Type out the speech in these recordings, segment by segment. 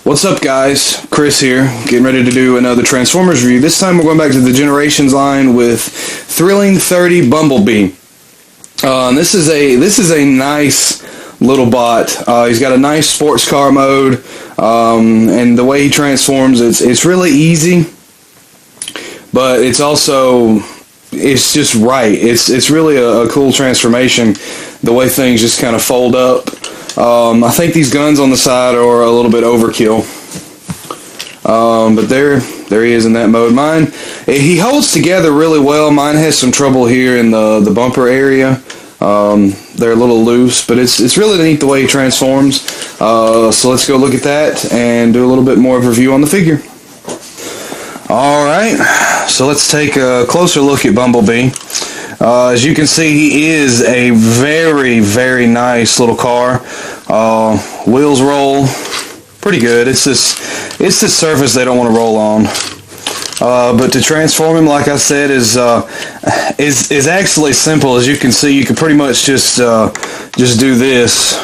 What's up, guys? Chris here, getting ready to do another Transformers review. This time we're going back to the Generations line with Thrilling 30 Bumblebee. This is a nice little bot. He's got a nice sports car mode, and the way he transforms, it's really easy, but it's just right. It's really a cool transformation. The way things just kind of fold up. I think these guns on the side are a little bit overkill. But there he is in that mode. He holds together really well. Mine has some trouble here in the bumper area. They're a little loose, but it's really neat the way he transforms. So let's go look at that and do a little bit more of a review on the figure. Alright, so let's take a closer look at Bumblebee. As you can see, he is a very, very nice little car. Wheels roll pretty good. It's this surface they don't want to roll on. But to transform him, like I said, is actually simple. As you can see, you can pretty much just do this,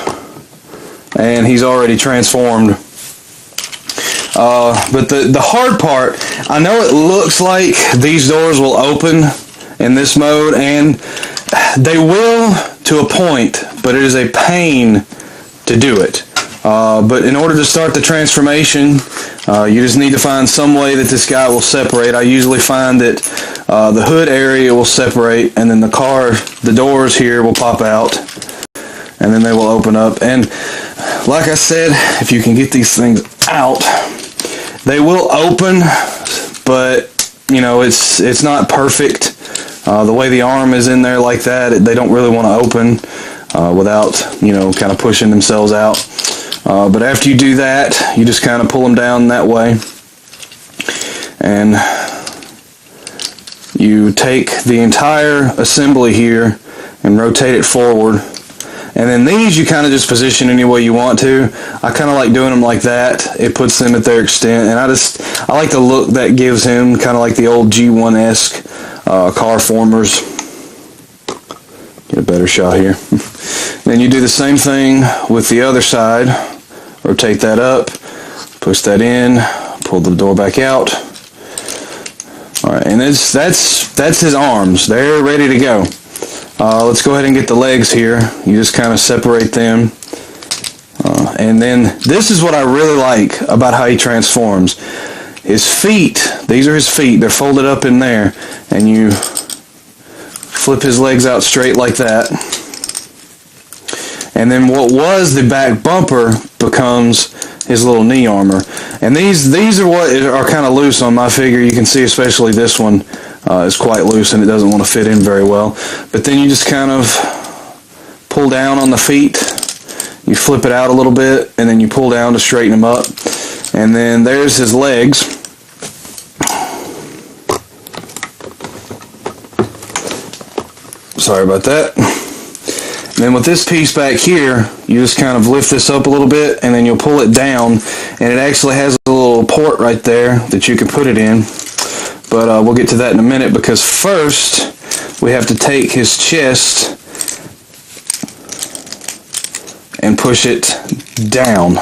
and he's already transformed. But the hard part, I know it looks like these doors will open in this mode, and they will to a point, but it is a pain to do it. But in order to start the transformation, you just need to find some way that this guy will separate. I usually find that the hood area will separate, and then the doors here will pop out, and then they will open up. And like I said, if you can get these things out, they will open, but you know, it's not perfect. The way the arm is in there like that, they don't really want to open without, you know, kind of pushing themselves out. But after you do that, you just kind of pull them down that way, and you take the entire assembly here and rotate it forward. And then these you kind of just position any way you want to. I kind of like doing them like that. It puts them at their extent, and I like the look that gives him, kind of like the old G1-esque car formers. Get a better shot here. Then you do the same thing with the other side. Rotate that up, push that in, pull the door back out. Alright, and that's his arms. They're ready to go. Let's go ahead and get the legs here. You just kind of separate them. And then this is what I really like about how he transforms. His feet, these are his feet. They're folded up in there. And you flip his legs out straight like that. And then what was the back bumper becomes his little knee armor. And these are what are kind of loose on my figure. You can see especially this one is quite loose and it doesn't want to fit in very well. But then you just kind of pull down on the feet. You flip it out a little bit and then you pull down to straighten them up. And then there's his legs. Sorry about that. And then with this piece back here, you just kind of lift this up a little bit and then you'll pull it down, and it actually has a little port right there that you can put it in. But we'll get to that in a minute, because first we have to take his chest and push it down,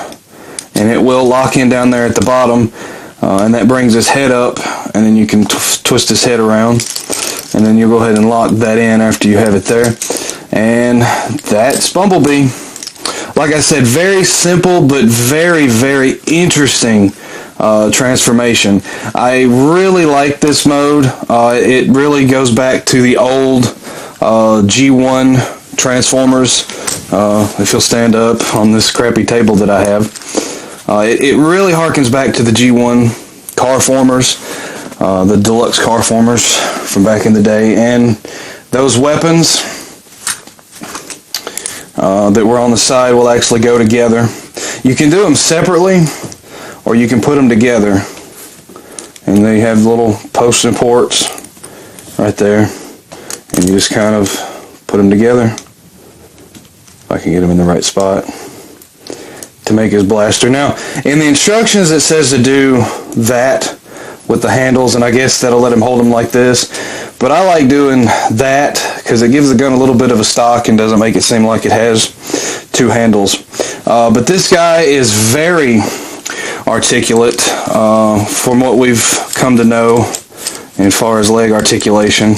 and it will lock in down there at the bottom, and that brings his head up, and then you can twist his head around, and then you'll go ahead and lock that in after you have it there. And that's Bumblebee. Like I said, very simple but very, very interesting transformation. I really like this mode. It really goes back to the old G1 Transformers. If you'll stand up on this crappy table that I have. It really harkens back to the G1 car formers, the deluxe car formers from back in the day. And those weapons that were on the side will actually go together. You can do them separately, or you can put them together. And they have little post and ports right there, and you just kind of put them together. If I can get them in the right spot to make his blaster. Now, in the instructions it says to do that with the handles, and I guess that'll let him hold them like this. But I like doing that because it gives the gun a little bit of a stock and doesn't make it seem like it has two handles. But this guy is very articulate from what we've come to know as far as leg articulation.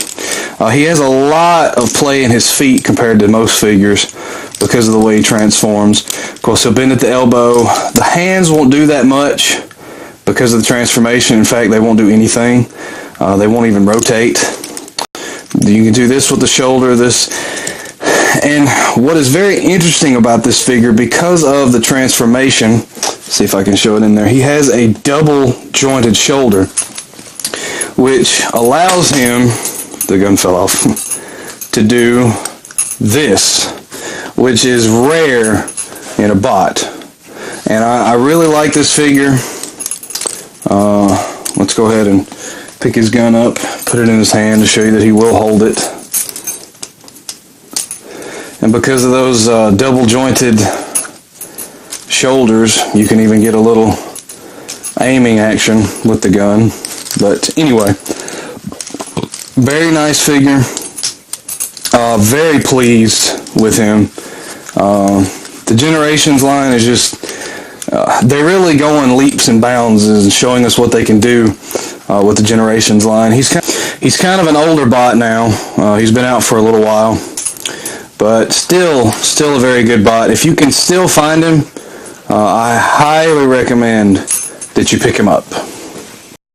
He has a lot of play in his feet compared to most figures because of the way he transforms. Of course, he'll bend at the elbow. The hands won't do that much because of the transformation. In fact, they won't do anything. They won't even rotate. You can do this with the shoulder, this. And what is very interesting about this figure, because of the transformation, see if I can show it in there, he has a double jointed shoulder, which allows him, the gun fell off, to do this, which is rare in a bot. And I really like this figure. Let's go ahead and pick his gun up, put it in his hand to show you that he will hold it. And because of those double jointed shoulders, you can even get a little aiming action with the gun. But anyway, very nice figure. Very pleased with him. The Generations line is just, they're really going leaps and bounds and showing us what they can do with the Generations line. He's kind of an older bot now. He's been out for a little while, but still a very good bot. If you can still find him, I highly recommend that you pick him up.